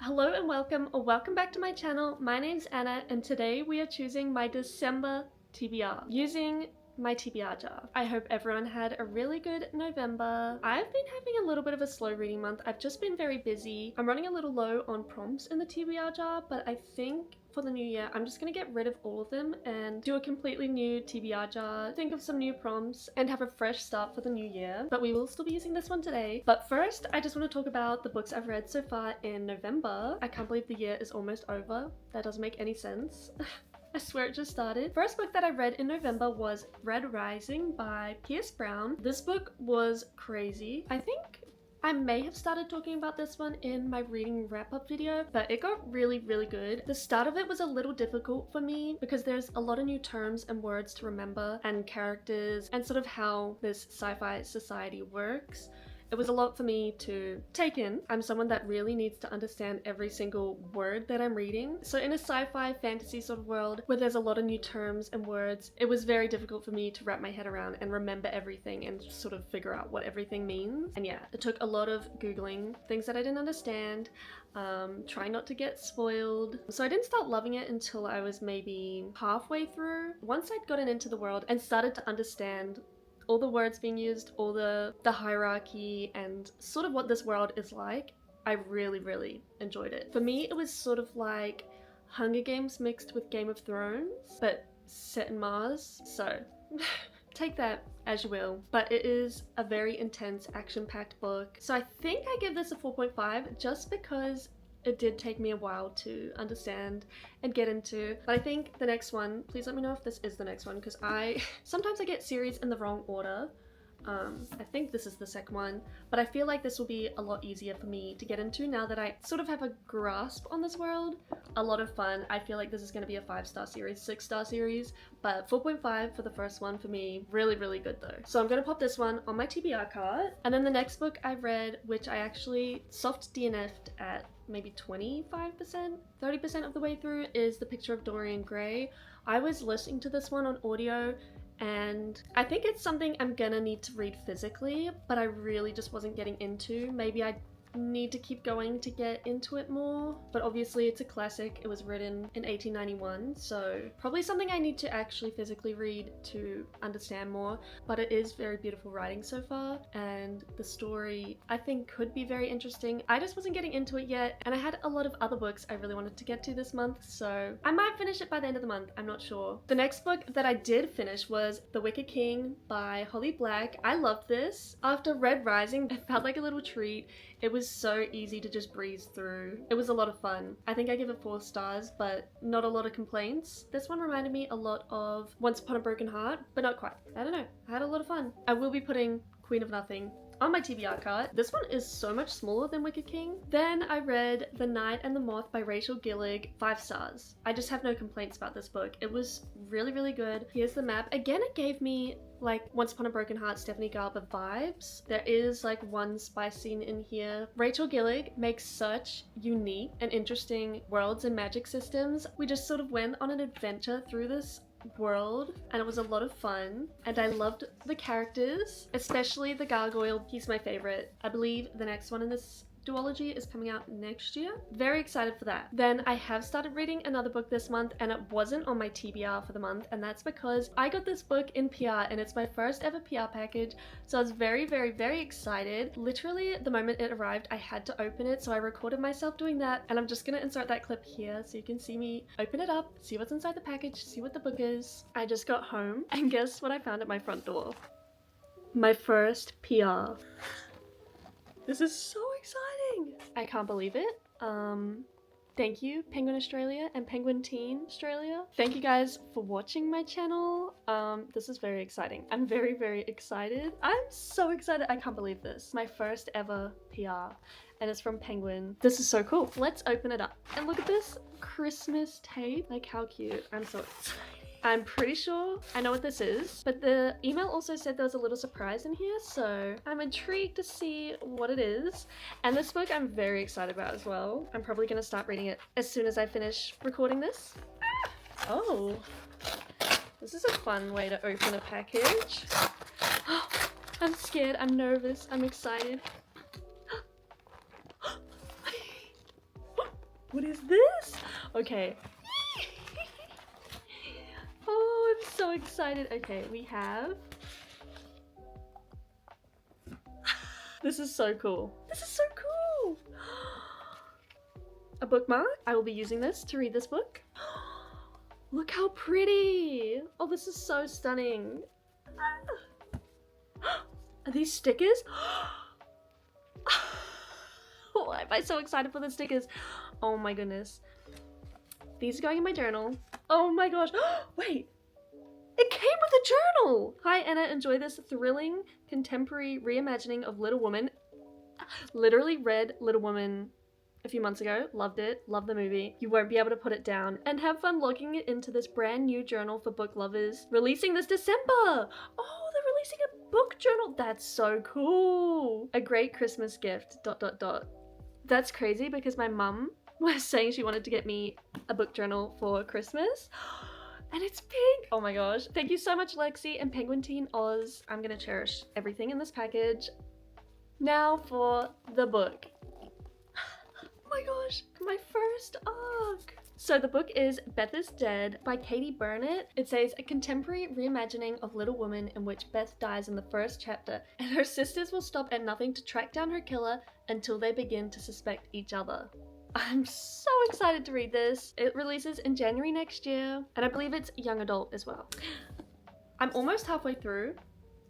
Hello and welcome, or welcome back to my channel. My name's Anna and today we are choosing my December TBR using my TBR jar. I hope everyone had a really good November. I've been having a little bit of a slow reading month. I've just been very busy. I'm running a little low on prompts in the TBR jar, but I think for the new year, I'm just gonna get rid of all of them and do a completely new TBR jar, think of some new prompts, and have a fresh start for the new year. But we will still be using this one today. But first, I just want to talk about the books I've read so far in November. I can't believe the year is almost over. That doesn't make any sense. I swear it just started. First book that I read in November was Red Rising by Pierce Brown. This book was crazy. I think I may have started talking about this one in my reading wrap-up video, but it got really good. The start of it was a little difficult for me because there's a lot of new terms and words to remember and characters and sort of how this sci-fi society works. It was a lot for me to take in. I'm someone that really needs to understand every single word that I'm reading. So in a sci-fi fantasy sort of world where there's a lot of new terms and words, it was very difficult for me to wrap my head around and remember everything and sort of figure out what everything means. And yeah, it took a lot of Googling things that I didn't understand, trying not to get spoiled. So I didn't start loving it until I was maybe halfway through. Once I'd gotten into the world and started to understand all the words being used, all the hierarchy and sort of what this world is like, I really enjoyed it. For me, it was sort of like Hunger Games mixed with Game of Thrones, but set in Mars. So take that as you will, but it is a very intense action-packed book. So I think I give this a 4.5 just because it did take me a while to understand and get into. But I think the next one, please let me know if this is the next one, because sometimes I get series in the wrong order. I think this is the second one, but I feel like this will be a lot easier for me to get into now that I sort of have a grasp on this world. A lot of fun. I feel like this is going to be a 5-star series, 6-star series, but 4.5 for the first one for me. Really good though. So I'm going to pop this one on my TBR card. And then the next book I read, which I actually soft DNF'd at maybe 25%, 30% of the way through, is The Picture of Dorian Gray. I was listening to this one on audio and I think it's something I'm gonna need to read physically, but I really just wasn't getting into. Maybe I need to keep going to get into it more, but obviously it's a classic. It was written in 1891, so probably something I need to actually physically read to understand more, but it is very beautiful writing so far, and the story I think could be very interesting. I just wasn't getting into it yet, and I had a lot of other books I really wanted to get to this month, so I might finish it by the end of the month, I'm not sure. The next book that I did finish was The Wicked King by Holly Black. I loved this. After Red Rising, it felt like a little treat. It was so easy to just breeze through. It was a lot of fun. I think I give it 4 stars, but not a lot of complaints. This one reminded me a lot of Once Upon a Broken Heart, but not quite. I don't know. I had a lot of fun. I will be putting Queen of Nothing on my TBR card. This one is so much smaller than Wicked King. Then I read The Night and the Moth by Rachel Gillig, 5 stars. I just have no complaints about this book. It was really good. Here's the map. Again, it gave me like Once Upon a Broken Heart, Stephanie Garber vibes. There is like one spy scene in here. Rachel Gillig makes such unique and interesting worlds and magic systems. We just sort of went on an adventure through this world and it was a lot of fun, and I loved the characters, especially the gargoyle. He's my favorite. I believe the next one in this duology is coming out next year. Very excited for that. Then I have started reading another book this month, and it wasn't on my TBR for the month, and that's because I got this book in PR and it's my first ever PR package, so I was very excited. Literally the moment it arrived I had to open it, so I recorded myself doing that, and I'm just gonna insert that clip here so you can see me open it up, see what's inside the package, see what the book is. I just got home and guess what I found at my front door? My first PR. This is so exciting! I can't believe it. Thank you, Penguin Australia and Penguin Teen Australia. Thank you guys for watching my channel. This is very exciting. I'm very excited. I'm so excited. I can't believe this. My first ever PR, and it's from Penguin. This is so cool. Let's open it up. And look at this Christmas tape. Like, how cute. I'm so excited. I'm pretty sure I know what this is, but the email also said there was a little surprise in here, so I'm intrigued to see what it is. And this book I'm very excited about as well. I'm probably gonna start reading it as soon as I finish recording this. Oh, this is a fun way to open a package. I'm scared, I'm nervous, I'm excited. What is this? Okay. Oh, I'm so excited. Okay, we have... This is so cool. This is so cool. A bookmark. I will be using this to read this book. Look how pretty. Oh, this is so stunning. Are these stickers? Why am I so excited for the stickers? Oh my goodness. These are going in my journal. Oh my gosh. Wait. It came with a journal! Hi Anna, enjoy this thrilling contemporary reimagining of Little Woman. Literally read Little Woman a few months ago. Loved it. Loved the movie. You won't be able to put it down. And have fun logging it into this brand new journal for book lovers. Releasing this December! Oh, they're releasing a book journal. That's so cool. A great Christmas gift. ... That's crazy because my mum was saying she wanted to get me a book journal for Christmas. And it's pink! Oh my gosh. Thank you so much, Lexi and Penguin Teen Aus. I'm gonna cherish everything in this package. Now for the book. Oh my gosh, my first arc! So the book is Beth is Dead by Katie Burnett. It says a contemporary reimagining of Little Woman in which Beth dies in the first chapter, and her sisters will stop at nothing to track down her killer until they begin to suspect each other. I'm so excited to read this. It releases in January next year, and I believe it's young adult as well. I'm almost halfway through,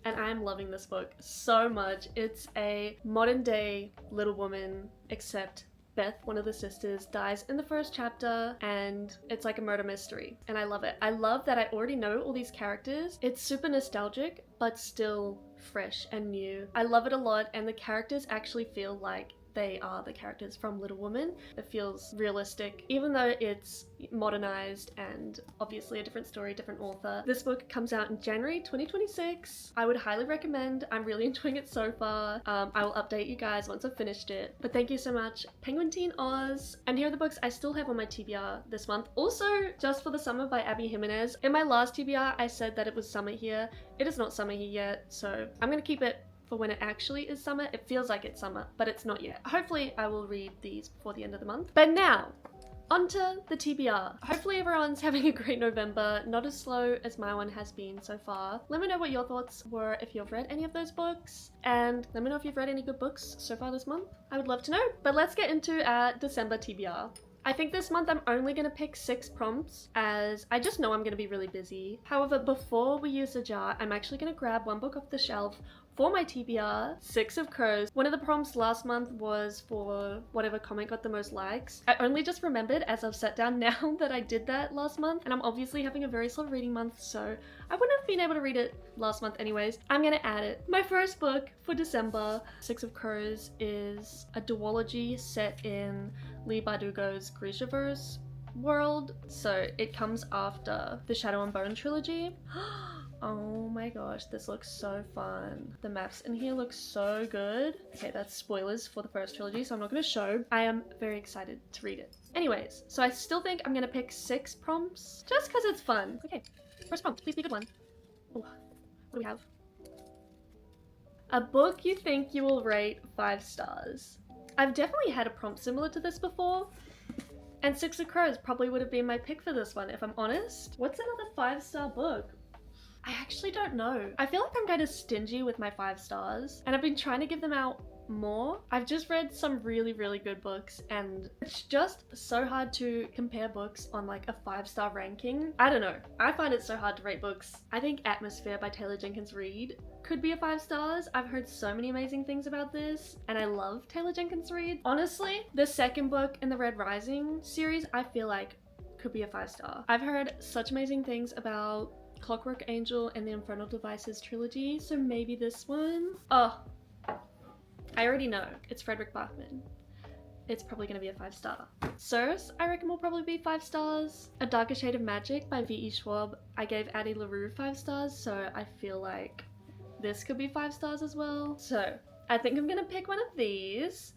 and I'm loving this book so much. It's a modern day Little Woman, except Beth, one of the sisters, dies in the first chapter, and it's like a murder mystery, and I love it. I love that I already know all these characters. It's super nostalgic, but still fresh and new. I love it a lot, and the characters actually feel like they are the characters from Little Woman. It feels realistic, even though it's modernized and obviously a different story, different author. This book comes out in January 2026. I would highly recommend. I'm really enjoying it so far. I will update you guys once I've finished it. But thank you so much, Penguin Teen Aus. And here are the books I still have on my TBR this month. Also, Just for the Summer by Abby Jimenez. In my last TBR, I said that it was summer here. It is not summer here yet, so I'm gonna keep it for when it actually is summer. It feels like it's summer, but it's not yet. Hopefully I will read these before the end of the month. But now, onto the TBR. Hopefully everyone's having a great November, not as slow as my one has been so far. Let me know what your thoughts were if you've read any of those books, and let me know if you've read any good books so far this month. I would love to know. But let's get into our December TBR. I think this month I'm only going to pick 6 prompts as I just know I'm going to be really busy. However, before we use the jar, I'm actually going to grab one book off the shelf for my TBR, 6 of Crows. One of the prompts last month was for whatever comment got the most likes. I only just remembered as I've sat down now that I did that last month, and I'm obviously having a very slow reading month, so I wouldn't have been able to read it last month anyways. I'm gonna add it. My first book for December, 6 of Crows, is a duology set in Leigh Bardugo's Grishaverse world. So it comes after the Shadow and Bone trilogy. Oh my gosh, this looks so fun. The maps in here look so good. Okay, that's spoilers for the first trilogy, so I'm not going to show. I am very excited to read it. Anyways, so I still think I'm going to pick 6 prompts just because it's fun. Okay, first prompt, please be a good one. Oh, what do we have? A book you think you will rate 5 stars. I've definitely had a prompt similar to this before, and 6 of Crows probably would have been my pick for this one, if I'm honest. What's another 5-star book? I actually don't know. I feel like I'm kind of stingy with my 5 stars, and I've been trying to give them out more. I've just read some really, really good books, and it's just so hard to compare books on like a 5-star ranking. I don't know. I find it so hard to rate books. I think Atmosphere by Taylor Jenkins Reid could be a 5 stars. I've heard so many amazing things about this, and I love Taylor Jenkins Reid. Honestly, the second book in the Red Rising series, I feel like could be a 5-star. I've heard such amazing things about Clockwork Angel and the Infernal Devices trilogy, so maybe this one. Oh, I already know. It's Frederick Bachman. It's probably going to be a 5-star. Circe, I reckon, will probably be 5 stars. A Darker Shade of Magic by V.E. Schwab. I gave Addie LaRue 5 stars, so I feel like this could be 5 stars as well. So I think I'm going to pick one of these.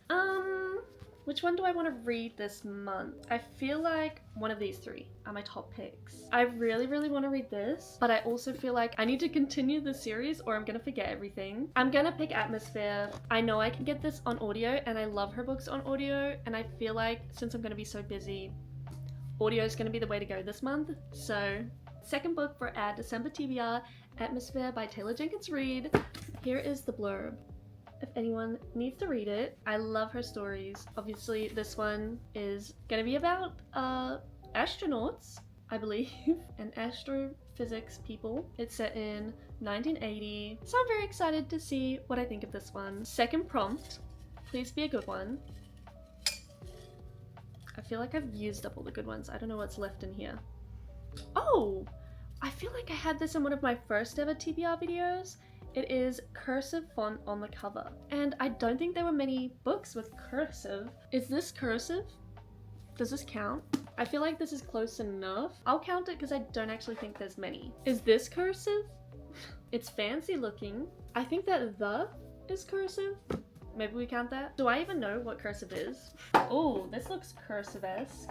Which one do I want to read this month? I feel like one of these three are my top picks. I really want to read this, but I also feel like I need to continue the series or I'm gonna forget everything. I'm gonna pick Atmosphere. I know I can get this on audio and I love her books on audio, and I feel like since I'm gonna be so busy, audio is gonna be the way to go this month. So second book for our December TBR, Atmosphere by Taylor Jenkins Reid. Here is the blurb. If anyone needs to read it, I love her stories. Obviously, this one is gonna be about astronauts, I believe, and astrophysics people. It's set in 1980, so I'm very excited to see what I think of this one. Second prompt, please be a good one. I feel like I've used up all the good ones. I don't know what's left in here. Oh, I feel like I had this in one of my first ever TBR videos. It is cursive font on the cover, and I don't think there were many books with cursive. Is this cursive? Does this count? I feel like this is close enough. I'll count it because I don't actually think there's many. Is this cursive? It's fancy looking. I think that the is cursive. Maybe we count that. Do I even know what cursive is? Oh, this looks cursive-esque.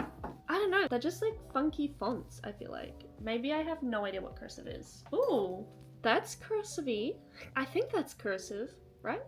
I don't know. They're just like funky fonts, I feel like. Maybe I have no idea what cursive is. Ooh. That's cursive-y. I think that's cursive, right?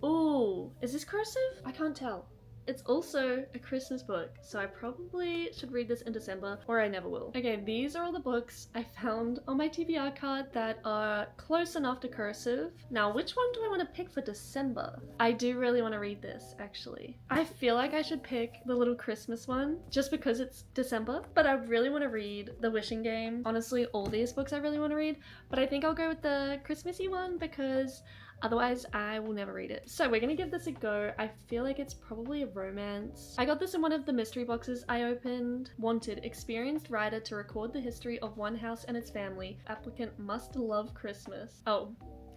Ooh, is this cursive? I can't tell. It's also a Christmas book, so I probably should read this in December, or I never will. Okay, these are all the books I found on my TBR card that are close enough to cursive. Now, which one do I want to pick for December? I do really want to read this, actually. I feel like I should pick the little Christmas one, just because it's December, but I really want to read The Wishing Game. Honestly, all these books I really want to read, but I think I'll go with the Christmassy one because otherwise, I will never read it. So we're gonna give this a go. I feel like it's probably a romance. I got this in one of the mystery boxes I opened. Wanted, experienced writer to record the history of one house and its family. Applicant must love Christmas. Oh,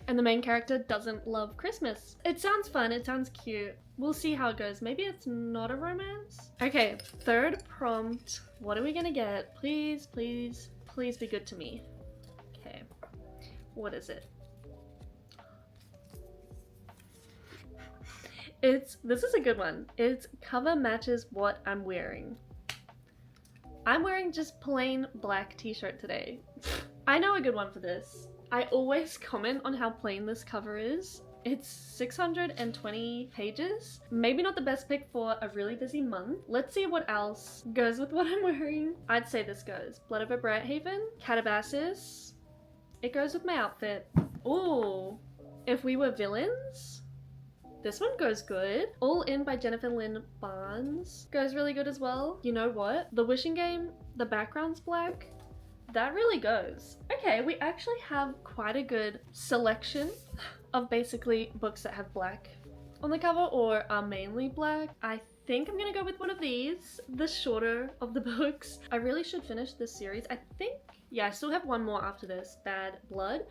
and the main character doesn't love Christmas. It sounds fun, it sounds cute. We'll see how it goes. Maybe it's not a romance? Okay, third prompt. What are we gonna get? Please, please, please be good to me. Okay, what is it? This is a good one. Its cover matches what I'm wearing. I'm wearing just plain black t-shirt today. I know a good one for this. I always comment on how plain this cover is. It's 620 pages. Maybe not the best pick for a really busy month. Let's see what else goes with what I'm wearing. I'd say this goes. Blood of a Brighthaven, Catabasis. It goes with my outfit. Ooh, If We Were Villains. This one goes good. All In by Jennifer Lynn Barnes goes really good as well. You know what? The Wishing Game, the background's black. That really goes. Okay, we actually have quite a good selection of basically books that have black on the cover or are mainly black. I think I'm gonna go with one of these, the shorter of the books. I really should finish this series. I think, yeah, I still have one more after this, Bad Blood.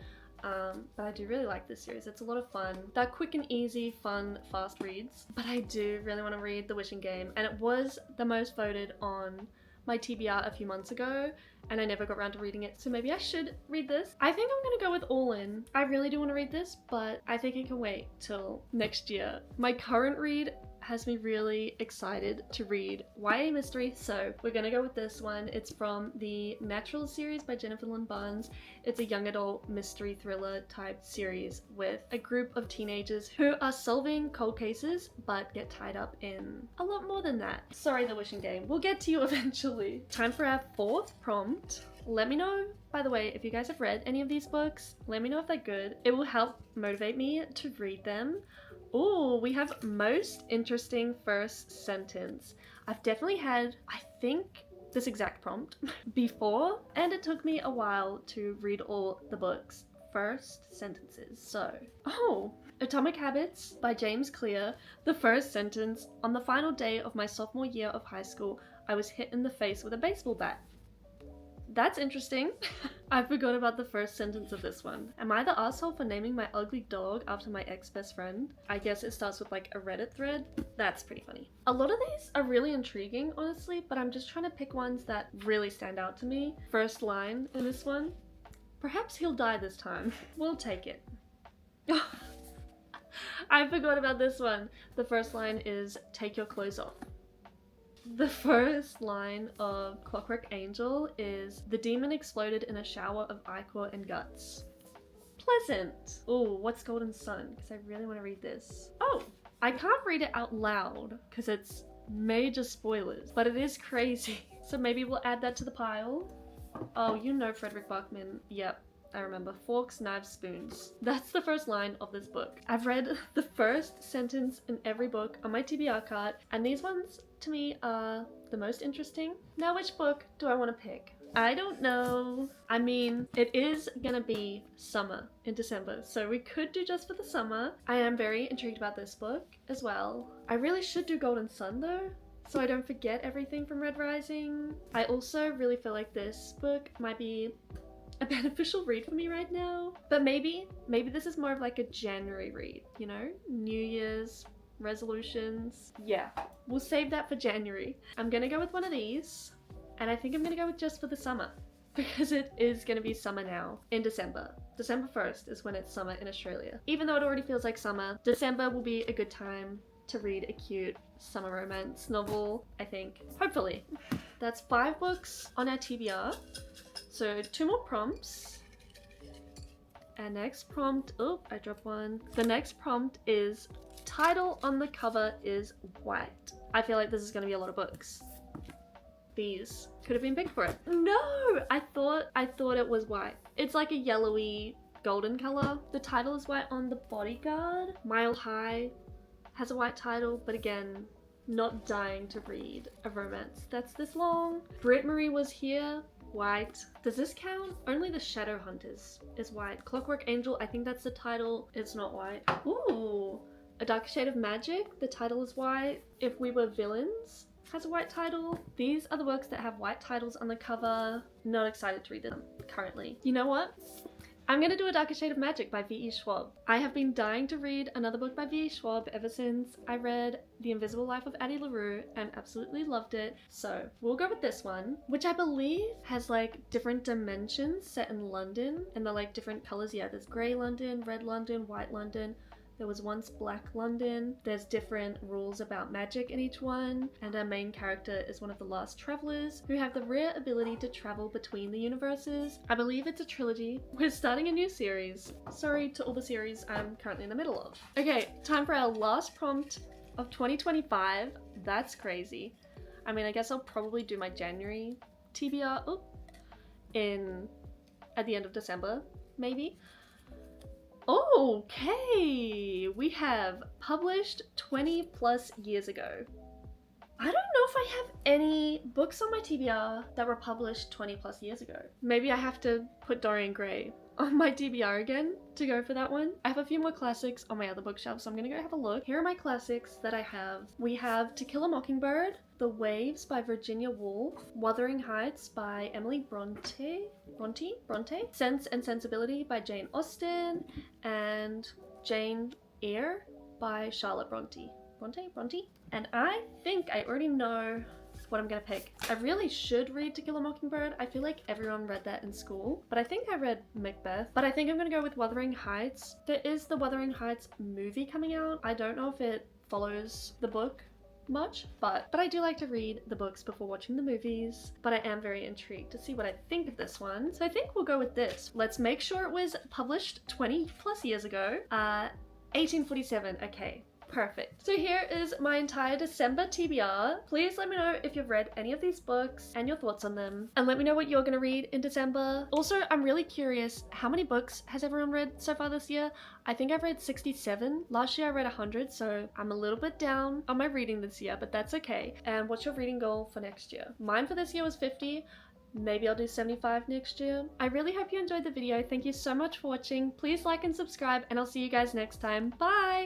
But I do really like this series. It's a lot of fun. They're quick and easy, fun, fast reads. But I do really want to read The Wishing Game, and it was the most voted on my TBR a few months ago, and I never got around to reading it, so maybe I should read this. I think I'm gonna go with All In. I really do want to read this, but I think it can wait till next year. My current read has me really excited to read YA mystery, so we're gonna go with this one. It's from the Natural series by Jennifer Lynn Barnes. It's a young adult mystery thriller type series with a group of teenagers who are solving cold cases but get tied up in a lot more than that. Sorry, The Wishing Game. We'll get to you eventually. Time for our fourth prompt. Let me know, by the way, if you guys have read any of these books. Let me know if they're good. It will help motivate me to read them. Ooh, we have most interesting first sentence. I've definitely had, I think, this exact prompt before, and it took me a while to read all the books. First sentences. So, Atomic Habits by James Clear. The first sentence: on the final day of my sophomore year of high school, I was hit in the face with a baseball bat. That's interesting. I forgot about the first sentence of this one. Am I the asshole for naming my ugly dog after my ex-best friend? I guess it starts with like a Reddit thread. That's pretty funny. A lot of these are really intriguing, honestly, but I'm just trying to pick ones that really stand out to me. First line in this one: perhaps he'll die this time. We'll take it. I forgot about this one. The first line is, take your clothes off. The first line of Clockwork Angel is, "The demon exploded in a shower of ichor and guts." Pleasant. Oh, what's Golden Sun? Because I really want to read this. Oh, I can't read it out loud because it's major spoilers, but it is crazy. So maybe we'll add that to the pile. Oh, you know Frederick Bachman. Yep, I remember. Forks, knives, spoons. That's the first line of this book. I've read the first sentence in every book on my TBR card, and these ones to me are the most interesting. Now, which book do I want to pick? I don't know. I mean, it is gonna be summer in December, so we could do Just for the Summer. I am very intrigued about this book as well. I really should do Golden Sun though, so I don't forget everything from Red Rising. I also really feel like this book might be a beneficial read for me right now, but maybe this is more of like a January read, you know? New Year's resolutions. Yeah, we'll save that for January. I'm gonna go with one of these. And I think I'm gonna go with Just for the Summer because it is gonna be summer now in December. December 1st is when it's summer in Australia. Even though it already feels like summer, December will be a good time to read a cute summer romance novel, I think. Hopefully. That's 5 books on our TBR. So 2 more prompts. Our next prompt, oh, I dropped one. The next prompt is, title on the cover is white. I feel like this is gonna be a lot of books. These could have been picked for it. No, I thought it was white. It's like a yellowy golden color. The title is white on The Bodyguard. Mile High has a white title, but again, not dying to read a romance that's this long. Brit Marie Was Here, white. Does this count? Only The Shadow Hunters is white. Clockwork Angel, I think that's the title. It's not white. Ooh, A Dark Shade of Magic, the title is white. If We Were Villains has a white title. These are the books that have white titles on the cover. Not excited to read them currently. You know what? I'm gonna do A Darker Shade of Magic by V.E. Schwab. I have been dying to read another book by V.E. Schwab ever since I read The Invisible Life of Addie LaRue and absolutely loved it. So we'll go with this one, which I believe has like different dimensions set in London, and they're like different colors. Yeah, there's grey London, red London, white London. There was once Black London. There's different rules about magic in each one, and our main character is one of the last travelers who have the rare ability to travel between the universes. I believe it's a trilogy. We're starting a new series. Sorry to all the series I'm currently in the middle of. Okay, time for our last prompt of 2025. That's crazy. I mean, I guess I'll probably do my January TBR at the end of December, maybe. Okay, we have published 20 plus years ago. I don't know if I have any books on my TBR that were published 20 plus years ago. Maybe I have to put Dorian Gray on my TBR again to go for that one. I have a few more classics on my other bookshelf, so I'm gonna go have a look. Here are my classics that I have. We have To Kill a Mockingbird, The Waves by Virginia Woolf, Wuthering Heights by Emily Bronte, Sense and Sensibility by Jane Austen, and Jane Eyre by Charlotte Bronte. And I think I already know what I'm gonna pick. I really should read To Kill a Mockingbird. I feel like everyone read that in school, but I think I read Macbeth. But I think I'm gonna go with Wuthering Heights. There is the Wuthering Heights movie coming out. I don't know if it follows the book much, but I do like to read the books before watching the movies. But I am very intrigued to see what I think of this one, so I think we'll go with this. Let's make sure it was published 20 plus years ago. 1847. Okay, perfect. So here is my entire December TBR. Please let me know if you've read any of these books and your thoughts on them, and let me know what you're gonna read in December. Also, I'm really curious, how many books has everyone read so far this year? I think I've read 67. Last year I read 100, so I'm a little bit down on my reading this year, but that's okay. And what's your reading goal for next year? Mine for this year was 50. Maybe I'll do 75 next year. I really hope you enjoyed the video. Thank you so much for watching. Please like and subscribe, and I'll see you guys next time. Bye!